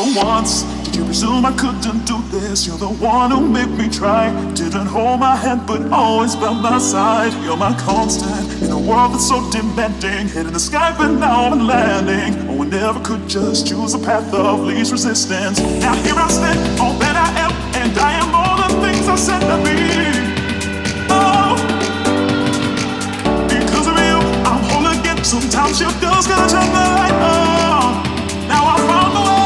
Never once did you presume I couldn't do this. You're the one who made me try. Didn't hold my hand but always by my side. You're my constant in a world that's so demanding. Hitting the sky but now I'm landing. Oh, I never could just choose a path of least resistance. Now here I stand, all that I am, and I am all the things I said to be. Oh, because of you, I'm whole again. Sometimes your girl's gonna turn the light on. Now I found the way.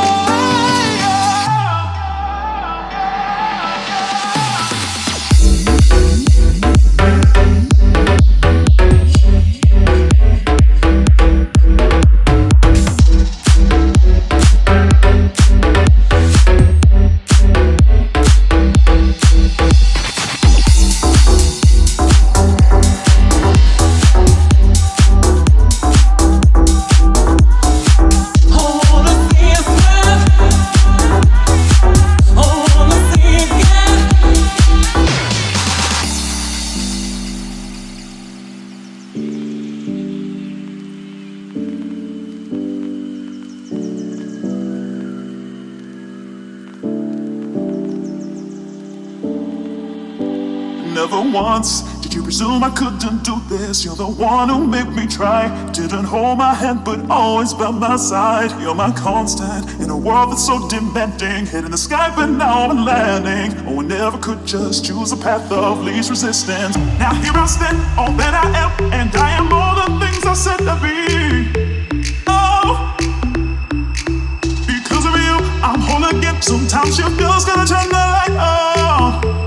Never once did you presume I couldn't do this. You're the one who made me try. Didn't hold my hand but always by my side. You're my constant in a world that's so demanding. Hitting the sky but now I'm landing. Oh, I never could just choose a path of least resistance. Now here I stand, all that I am, and I am all the things I said to be. Oh, because of you, I'm whole again. Sometimes your girl's gonna turn the light on.